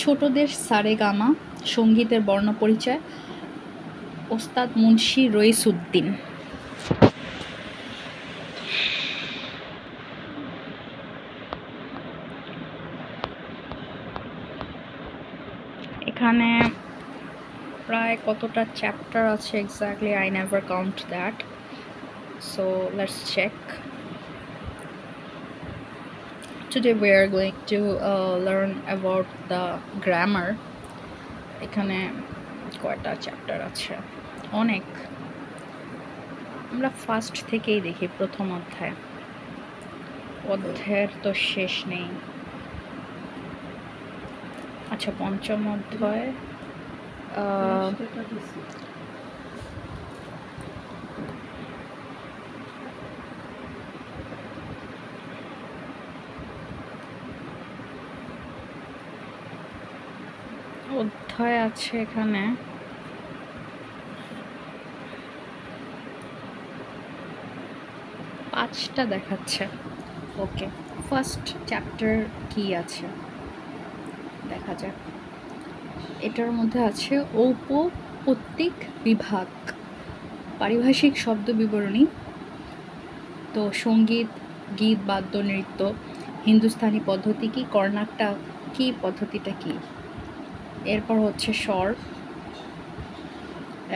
ছোটদের সারেগামা সঙ্গীতের বর্ণপরিচয় ওস্তাদ মুন্সী রইসউদ্দিন। এখানে প্রায় কতটা চ্যাপ্টার আছে exactly I never count that, so let's check. Today we are going to learn about the grammar. এখানে কয়টা চ্যাপ্টার আছে? অনেক। আমরা ফার্স্ট থেকেই দেখি প্রথম অধ্যায়। অধ্যায়ের তো শেষ নেই। আচ্ছা, পঞ্চম অধ্যায় অধ্যায় আছে এখানে পাঁচটা দেখাচ্ছে। ওকে, ফার্স্ট চ্যাপ্টার কি আছে দেখা যাক। এটার মধ্যে আছে ঔপপত্তিক বিভাগ, পারিভাষিক শব্দ বিবরণী। তো সঙ্গীত, গীত, বাদ্য, নৃত্য, হিন্দুস্তানি পদ্ধতি কি, কর্ণাটক কি, পদ্ধতিটা কি। এরপর হচ্ছে স্বর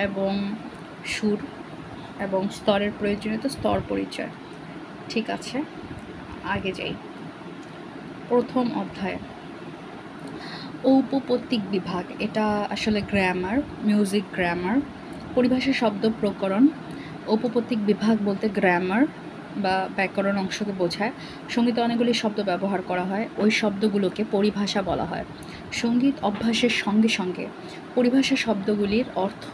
এবং সুর এবং স্তরের প্রয়োজনীয়তা, স্তর পরিচয়। ঠিক আছে, আগে যাই। প্রথম অধ্যায় ঔপপত্তিক বিভাগ, এটা আসলে গ্রামার, মিউজিক গ্রামার। পরিভাষা শব্দ প্রকরণ। ঔপপত্তিক বিভাগ বলতে গ্রামার বা ব্যাকরণ অংশকে বোঝায়। সঙ্গীতে অনেকগুলি শব্দ ব্যবহার করা হয়, ওই শব্দগুলোকে পরিভাষা বলা হয়। সঙ্গীত অভ্যাসের সঙ্গে সঙ্গে পরিভাষা শব্দগুলির অর্থ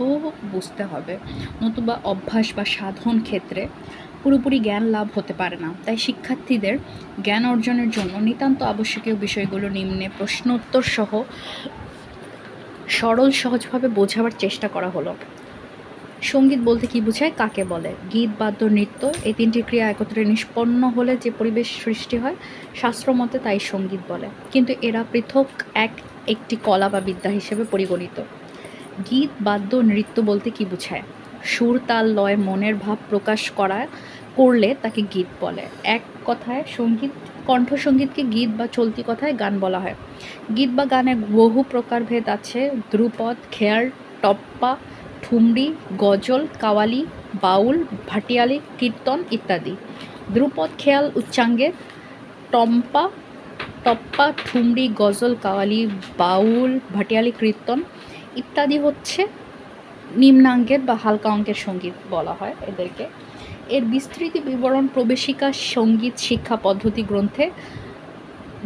বুঝতে হবে, নতুবা অভ্যাস বা সাধন ক্ষেত্রে পুরোপুরি জ্ঞান লাভ হতে পারে না। তাই শিক্ষার্থীদের জ্ঞান অর্জনের জন্য নিতান্ত আবশ্যকীয় বিষয়গুলো নিম্নে প্রশ্নোত্তর সহ সরল সহজভাবে বোঝাবার চেষ্টা করা হলো। সঙ্গীত বলতে কি বোঝায়, কাকে বলে? গীত, বাদ্য, নৃত্য এই তিনটি ক্রিয়া একত্রে নিষ্পন্ন হলে যে পরিবেশ সৃষ্টি হয় শাস্ত্রমতে তাই সঙ্গীত বলে, কিন্তু এরা পৃথক একটি কলা বা বিদ্যা হিসেবে পরিগণিত। গীত, বাদ্য, নৃত্য বলতে কি বোঝায়? সুর, তাল, লয়, মনের ভাব প্রকাশ করলে তাকে গীত বলে। এক কথায় সঙ্গীত, কণ্ঠসঙ্গীতকে গীত বা চলতি কথায় গান বলা হয়। গীত বা গানের বহু প্রকারভেদ আছে: ধ্রুপদ, খেয়াল, টপ্পা, ঠুমরি, গজল, কাওয়ালি, বাউল, ভাটিয়ালি, কীর্তন ইত্যাদি। ধ্রুপদ, খেয়াল উচ্চাঙ্গের, টপ্পা, ঠুমরি, গজল, কাওয়ালি, বাউল, ভাটিয়ালি, কীর্তন ইত্যাদি হচ্ছে নিম্নাঙ্গের বা হালকা অঙ্কের সঙ্গীত বলা হয় এদেরকে। এর বিস্তৃত বিবরণ প্রবেশিকা সঙ্গীত শিক্ষা পদ্ধতি গ্রন্থে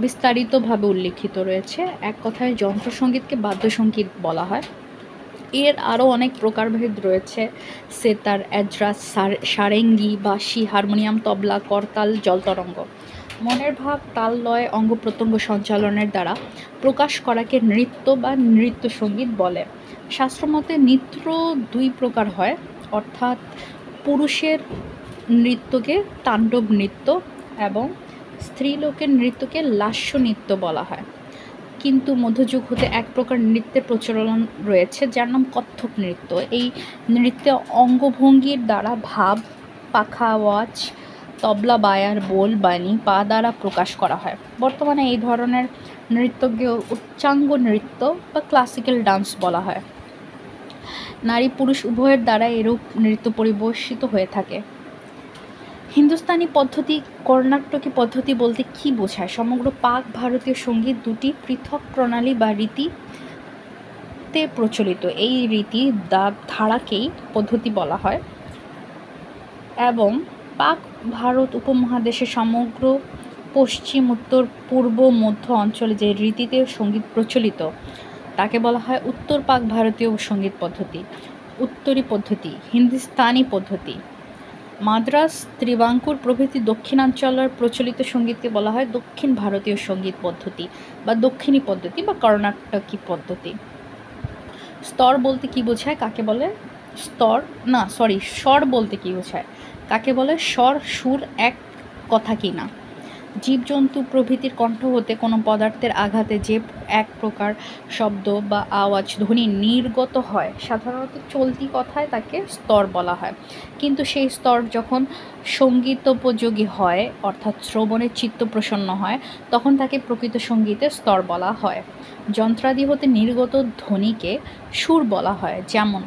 বিস্তারিতভাবে উল্লিখিত রয়েছে। এক কথায় যন্ত্রসঙ্গীতকে বাদ্যসঙ্গীত বলা হয়। এর আরও অনেক প্রকারভেদ রয়েছে: সেতার, এজরাস, সারেঙ্গি, বাঁশি, হারমোনিয়াম, তবলা, করতাল, জলতরঙ্গ। মনের ভাব, তাল, লয়, অঙ্গ প্রত্যঙ্গ সঞ্চালনের দ্বারা প্রকাশ করাকে নৃত্য বা নৃত্যসঙ্গীত বলে। শাস্ত্রমতে নৃত্য দুই প্রকার হয়, অর্থাৎ পুরুষের নৃত্যকে তাণ্ডব নৃত্য এবং স্ত্রীলোকের নৃত্যকে লাস্য নৃত্য বলা হয়। কিন্তু মধ্যযুগ হতে এক প্রকার নৃত্যের প্রচলন রয়েছে যার নাম কত্থক নৃত্য। এই নৃত্যে অঙ্গভঙ্গির দ্বারা ভাব, পাখা, আওয়াজ, তবলা, বায়ার, বোল, বাণী, পা দ্বারা প্রকাশ করা হয়। বর্তমানে এই ধরনের নৃত্যকে উচ্চাঙ্গ নৃত্য বা ক্লাসিক্যাল ডান্স বলা হয়। নারী পুরুষ উভয়ের দ্বারা এরূপ নৃত্য পরিবেশিত হয়ে থাকে। হিন্দুস্তানি পদ্ধতি, কর্ণাটকী পদ্ধতি বলতে কি বোঝায়? সমগ্র পাক ভারতীয় সঙ্গীত দুটি পৃথক প্রণালী বা রীতিতে প্রচলিত। এই রীতি ধারাকেই পদ্ধতি বলা হয় এবং পাক ভারত উপমহাদেশের সমগ্র পশ্চিম, উত্তর, পূর্ব, মধ্য অঞ্চলে যে রীতিতে সঙ্গীত প্রচলিত তাকে বলা হয় উত্তর পাক ভারতীয় সঙ্গীত পদ্ধতি, উত্তরী পদ্ধতি, হিন্দুস্তানি পদ্ধতি। মাদ্রাজ, ত্রিবাঙ্কুর প্রভৃতি দক্ষিণাঞ্চলের প্রচলিত সঙ্গীতকে বলা হয় দক্ষিণ ভারতীয় সঙ্গীত পদ্ধতি বা দক্ষিণী পদ্ধতি বা কর্ণাটকী পদ্ধতি। স্তর বলতে কি বোঝায়, কাকে বলে? স্বর বলতে কি বোঝায়, কাকে বলে? স্বর সুর এক কথা কি না? জীবজন্তু প্রভৃতির কণ্ঠ হতে কোনো পদার্থের আঘাতে যে এক প্রকার শব্দ বা আওয়াজ ধ্বনি নির্গত হয় সাধারণত চলতি কথায় তাকে স্তর বলা হয়। কিন্তু সেই স্তর যখন সঙ্গীতোপযোগী হয় অর্থাৎ শ্রবণে চিত্ত প্রসন্ন হয় তখন তাকে প্রকৃত সঙ্গীতের স্তর বলা হয়। যন্ত্রাদি হতে নির্গত ধ্বনিকে সুর বলা হয়, যেমন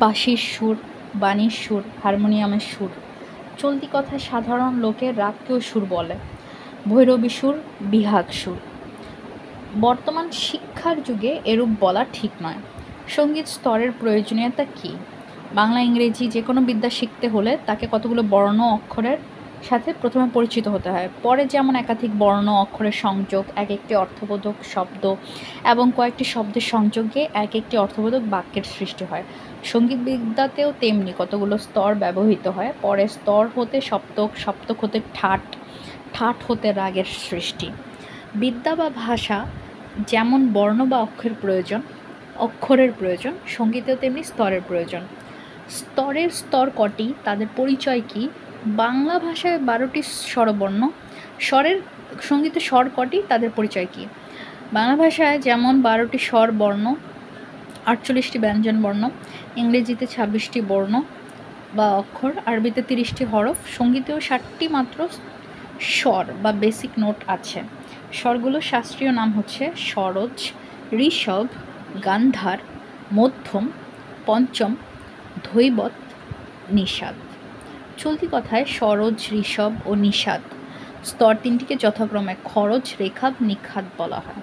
বাঁশির সুর, বাণীর সুর, হারমোনিয়ামের সুর। চলতি কথায় সাধারণ লোকের রাগকেও সুর বলে, ভৈরবী সুর, বিহাগ সুর। বর্তমান শিক্ষার যুগে এরূপ বলা ঠিক নয়। সঙ্গীত স্তরের প্রয়োজনীয়তা কী? বাংলা ইংরেজি যে কোনো বিদ্যা শিখতে হলে তাকে কতগুলো বর্ণ অক্ষরের সাথে প্রথমে পরিচিত হতে হয়। পরে যেমন একাধিক বর্ণ অক্ষরের সংযোগ, এক একটি অর্থবোধক শব্দ এবং কয়েকটি শব্দের সংযোগে এক একটি অর্থবোধক বাক্যের সৃষ্টি হয়। সঙ্গীত বিদ্যাতেও তেমনি কতগুলো স্তর ব্যবহৃত হয়। পরে স্তর হতে সপ্তক, সপ্তক হতে ঠাট, ঠাট হতে রাগের সৃষ্টি। বিদ্যা বা ভাষা যেমন বর্ণ বা অক্ষরের প্রয়োজন, সঙ্গীতেও তেমনি স্তরের প্রয়োজন। স্তরের স্তর কটি, তাদের পরিচয় কী? বাংলা ভাষায় 12টি স্বরবর্ণ। সঙ্গীতে স্বর কটি, তাদের পরিচয় কী? বাংলা ভাষায় যেমন 12টি স্বর বর্ণ, 48টি ব্যঞ্জন বর্ণ, ইংরেজিতে 26টি বর্ণ বা অক্ষর, আরবিতে 30টি হরফ, সঙ্গীতেও 60টি মাত্র স্বর বা বেসিক নোট আছে। স্বরগুলো শাস্ত্রীয় নাম হচ্ছে সরোজ, ঋষভ, গান্ধার, মধ্যম, পঞ্চম, ধৈবত, নিষাদ। চলতি কথায় সরোজ, ঋষভ ও নিষাদ স্তর তিনটিকে যথাক্রমে খরচ, রেখাব, নিখাদ বলা হয়।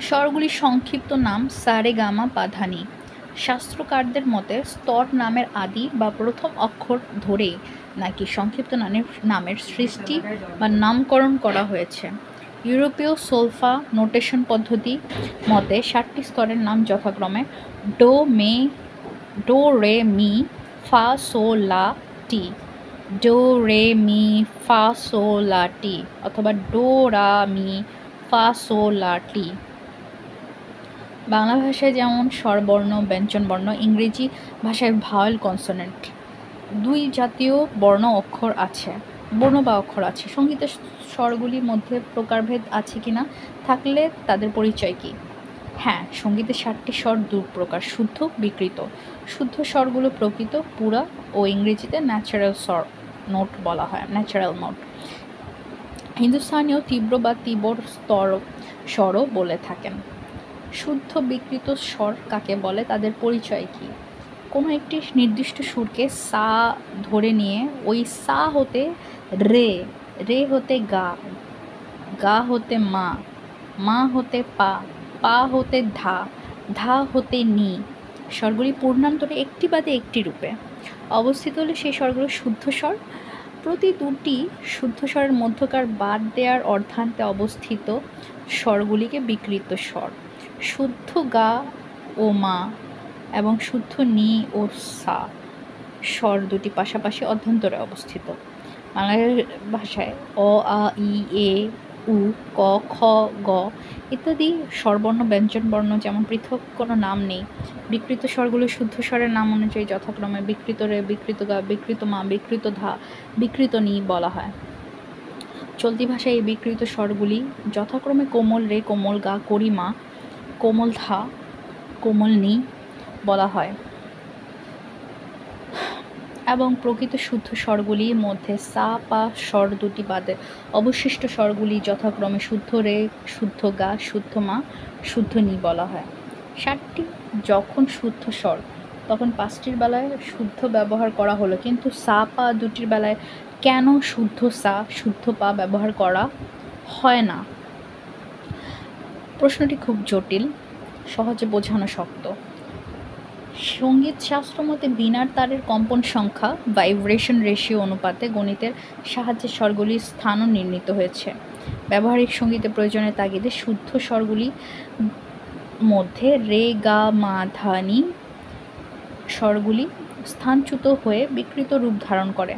স্বরগুলির সংক্ষিপ্ত নাম সা রে গা মা পা ধা নি। শাস্ত্রকারদের মতে স্তর নামের আদি বা প্রথম অক্ষর ধরেই নাকি সংক্ষিপ্ত নামের সৃষ্টি বা নামকরণ করা হয়েছে। ইউরোপীয় সোলফা নোটেশন পদ্ধতি মতে 7টি স্তরের নাম যথাক্রমে ডো রে মি ফা সো লা টি, ডো রে মি ফা সো লা টি অথবা ডো রা মি ফা সো লা টি। বাংলা ভাষায় যেমন স্বরবর্ণ, ব্যঞ্জনবর্ণ, ইংরেজি ভাষায় ভাওয়েল, কনসোনেন্ট 2 জাতীয় বর্ণ বা অক্ষর আছে। সঙ্গীতের স্বরগুলির মধ্যে প্রকারভেদ আছে কিনা, থাকলে তাদের পরিচয় কী? হ্যাঁ, সঙ্গীতে 7টি স্বর 2 প্রকার, শুদ্ধ, বিকৃত। শুদ্ধ স্বরগুলো প্রকৃত, পুরা ও ইংরেজিতে ন্যাচারাল নোট বলা হয়, ন্যাচারাল নোট। হিন্দুস্থানীয় তীব্র বা তীব্র স্বরও বলে থাকেন। শুদ্ধ বিকৃত স্বর কাকে বলে, তাদের পরিচয় কী? কোনো একটি নির্দিষ্ট সুরকে সা ধরে নিয়ে ওই সা হতে রে, রে হতে গা, গা হতে মা, মা হতে পা, পা হতে ধা, ধা হতে নি স্বরগুলি পূর্ণান্তরে একটি বাদে একটি রূপে অবস্থিত হলে সেই স্বরগুলো শুদ্ধ স্বর। প্রতি 2টি শুদ্ধ স্বরের মধ্যকার বাদ দেওয়ার অর্ধান্তে অবস্থিত স্বরগুলিকে বিকৃত স্বর। শুদ্ধ গা ও মা এবং শুদ্ধ নি ও সা স্বর দুটি পাশাপাশি অর্ধান্তরে অবস্থিত। বাংলা ভাষায় অ, আ, ই, এ, উ, ক, খ, গ ইত্যাদি স্বরবর্ণ, ব্যঞ্জনবর্ণ যেমন পৃথক কোনো নাম নেই। বিকৃত স্বরগুলো শুদ্ধ স্বরের নাম অনুযায়ী যথাক্রমে বিকৃত রে, বিকৃত গা, বিকৃত মা, বিকৃত ধা, বিকৃত নি বলা হয়। চলতি ভাষায় এই বিকৃত স্বরগুলি যথাক্রমে কোমল রে, কোমল গা, করিমা, কোমল ধা, কোমল নি বলা হয় এবং প্রকৃত শুদ্ধ স্বরগুলির মধ্যে সা, পা স্বর দুটি বাদে অবশিষ্ট স্বরগুলি যথাক্রমে শুদ্ধ রে, শুদ্ধ গা, শুদ্ধ মা, শুদ্ধ নি বলা হয়। 7টি যখন শুদ্ধ স্বর তখন 5টির বেলায় শুদ্ধ ব্যবহার করা হলো, কিন্তু সা, পা দুটির বেলায় কেন শুদ্ধ সা, শুদ্ধ পা ব্যবহার করা হয় না? প্রশ্নটি খুব জটিল, সহজে বোঝানো শক্ত। সঙ্গীত শাস্ত্র মতে বীণার তারের কম্পন সংখ্যা ভাইব্রেশন রেশিও অনুপাতে গণিতের সাহায্যে স্বরগুলির স্থানও নির্ণীত হয়েছে। ব্যবহারিক সঙ্গীতে প্রয়োজনের তাগিদে শুদ্ধ স্বরগুলির মধ্যে রে, গা, মা, ধা, নি স্বরগুলি স্থানচ্যুত হয়ে বিকৃত রূপ ধারণ করে।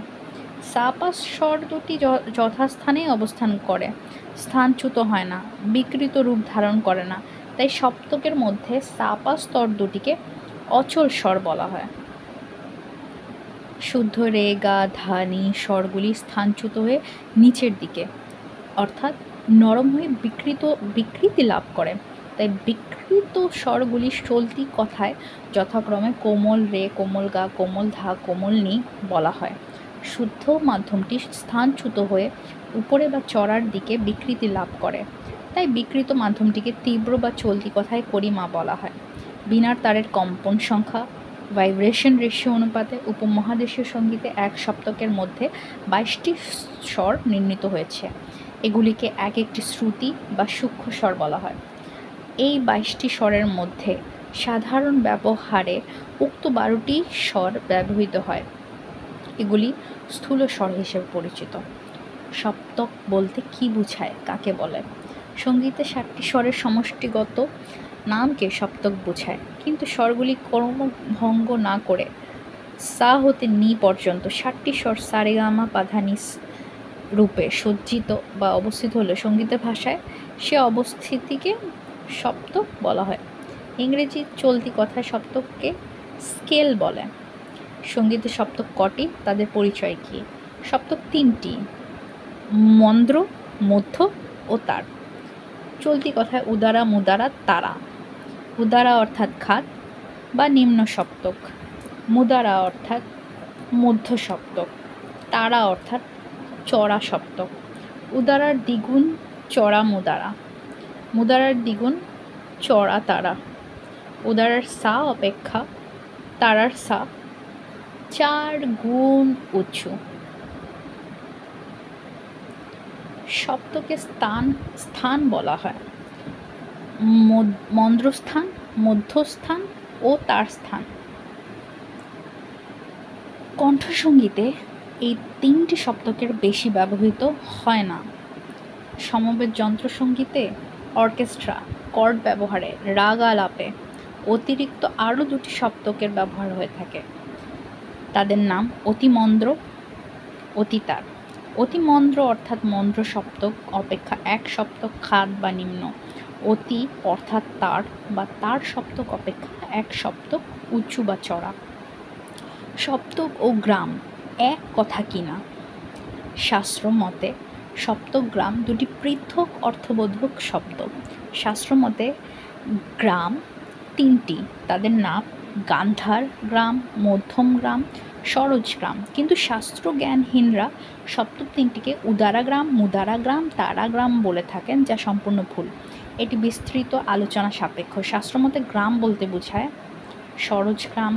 সা, পা স্বর দুটি যথাস্থানে অবস্থান করে, স্থানচ্যুত হয় না, বিকৃত রূপ ধারণ করে না। তাই সপ্তকের মধ্যে সা, পা স্তর দুটিকে অচল স্বর বলা হয়। শুদ্ধ রে গা ধা নি স্বরগুলি স্থানচ্যুত হয়ে নিচের দিকে অর্থাৎ নরম হয়ে বিকৃতি লাভ করে। তাই বিকৃত স্বরগুলি চলতি কথায় যথাক্রমে কোমল রে, কোমল গা, কোমল ধা, কোমল নি বলা হয়। শুদ্ধ মাধ্যমটি স্থানচ্যুত হয়ে উপরে বা চড়ার দিকে বিকৃতি লাভ করে, তাই বিকৃত মাধ্যমটিকে তীব্র বা চলতি কথায় করিমা বলা হয়। বীণার তারের কম্পন সংখ্যা ভাইব্রেশন রেশিও অনুপাতে উপমহাদেশীয় সঙ্গীতে এক সপ্তকের মধ্যে 22টি স্বর নির্ণীত হয়েছে। এগুলিকে এক একটি শ্রুতি বা সূক্ষ্ম স্বর বলা হয়। এই 22টি স্বরের মধ্যে সাধারণ ব্যবহারে উক্ত 12টি স্বর ব্যবহৃত হয়। এগুলি স্থূল স্বর হিসেবে পরিচিত। সপ্তক বলতে কি বোঝায়, কাকে বলে? সঙ্গীতে 7টি স্বরের সমষ্টিগত নামকে সপ্তক বোঝায়, কিন্তু স্বরগুলি ক্রমভঙ্গ না করে সা হতে নি পর্যন্ত 7টি স্বর সারেগামা পাধানিস রূপে সজ্জিত বা অবস্থিত হলে সঙ্গীতের ভাষায় সে অবস্থিতিকে সপ্তক বলা হয়। ইংরেজি চলতি কথায় সপ্তককে স্কেল বলে। সঙ্গীতে সপ্তক কটি, তাদের পরিচয় কী? সপ্তক 3টি: মন্দ্র, মধ্য ও তার। চলতি কথায় উদারা, মুদারা, তারা। উদারা অর্থাৎ খাদ বা নিম্ন সপ্তক, মুদারা অর্থাৎ মধ্য সপ্তক, তারা অর্থাৎ চড়া সপ্তক। উদারার দ্বিগুণ চড়া মুদারা, মুদারার দ্বিগুণ চড়া তারা। উদারার সা অপেক্ষা তারার সা 4 গুণ উঁচু। সপ্তকে স্থান বলা হয় মন্দ্রস্থান, মধ্যস্থান ও তার স্থান। কণ্ঠসঙ্গীতে এই 3টি সপ্তকের বেশি ব্যবহৃত হয় না। সমবেত যন্ত্রসঙ্গীতে অর্কেস্ট্রা, কর্ড ব্যবহারে, রাগ আলাপে অতিরিক্ত আরও 2টি সপ্তকের ব্যবহার হয়ে থাকে। তাদের নাম অতিমন্দ্র, অতিতার। অতিমন্দ্র অর্থাৎ মন্দ্র সপ্তক অপেক্ষা 1 সপ্তক খাদ বা নিম্ন। অতি অর্থাৎ তার বা তার সপ্তক অপেক্ষা 1 সপ্তক উঁচু বা চড়া। সপ্তক ও গ্রাম এক কথা কিনা? শাস্ত্র মতে সপ্তক গ্রাম 2টি পৃথক অর্থবোধক শব্দ। শাস্ত্র মতে গ্রাম 3টি, তাদের নাম গান্ধার গ্রাম, মধ্যম গ্রাম, সরোজ গ্রাম। কিন্তু শাস্ত্র জ্ঞানহীনরা সপ্তক 3টিকে উদারা গ্রাম, মুদারা গ্রাম, তারা গ্রাম বলে থাকেন, যা সম্পূর্ণ ভুল। এটি বিস্তৃত আলোচনা সাপেক্ষ। শাস্ত্রমতে গ্রাম বলতে বোঝায় সরোজ গ্রাম,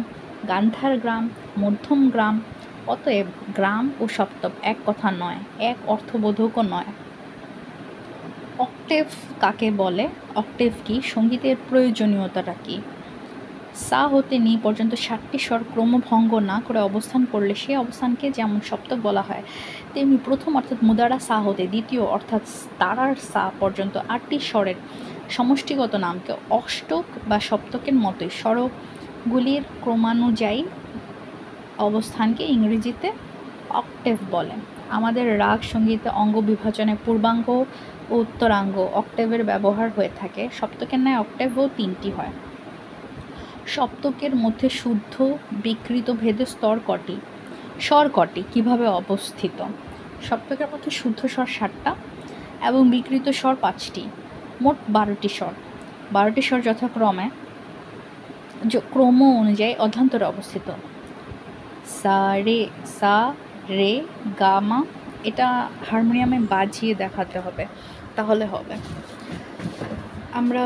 গান্ধার গ্রাম, মধ্যম গ্রাম। অতএব গ্রাম ও সপ্তক এক কথা নয়, এক অর্থবোধকও নয়। অক্টেভ কাকে বলে? অক্টেভ কি? সঙ্গীতের প্রয়োজনীয়তাটা কি? সা হতে নি পর্যন্ত 7টি স্বর ক্রমভঙ্গ না করে অবস্থান করলে সে অবস্থানকে যেমন সপ্তক বলা হয়, তেমনি প্রথম অর্থাৎ মুদারা সা হতে দ্বিতীয় অর্থাৎ তারার সা পর্যন্ত 8টি স্বরের সমষ্টিগত নামকে অষ্টক বা সপ্তকের মতোই স্বরগুলির ক্রমানুযায়ী অবস্থানকে ইংরেজিতে অক্টেভ বলে। আমাদের রাগ সঙ্গীতে অঙ্গ বিভাজনে পূর্বাঙ্গ ও উত্তরাঙ্গ অক্টেভের ব্যবহার হয়ে থাকে। সপ্তকের ন্যায় অক্টেভও 3টি হয়। সপ্তকের মধ্যে শুদ্ধ বিকৃত ভেদে স্বর কটি, কিভাবে অবস্থিত? সপ্তকের মধ্যে শুদ্ধ স্বর 7টা এবং বিকৃত স্বর 5টি, মোট 12টি স্বর। 12টি স্বর যথাক্রমে ক্রম অনুযায়ী অধ্যান্তরে অবস্থিত। সা রে গা মা। এটা হারমোনিয়ামে বাজিয়ে দেখাতে হবে, তাহলে হবে। আমরা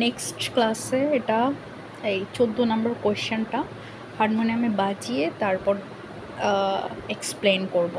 নেক্সট ক্লাসে এটা এই 14 নম্বর কোয়েশ্চেনটা হারমোনিয়ামে বাজিয়ে তারপর এক্সপ্লেন করব।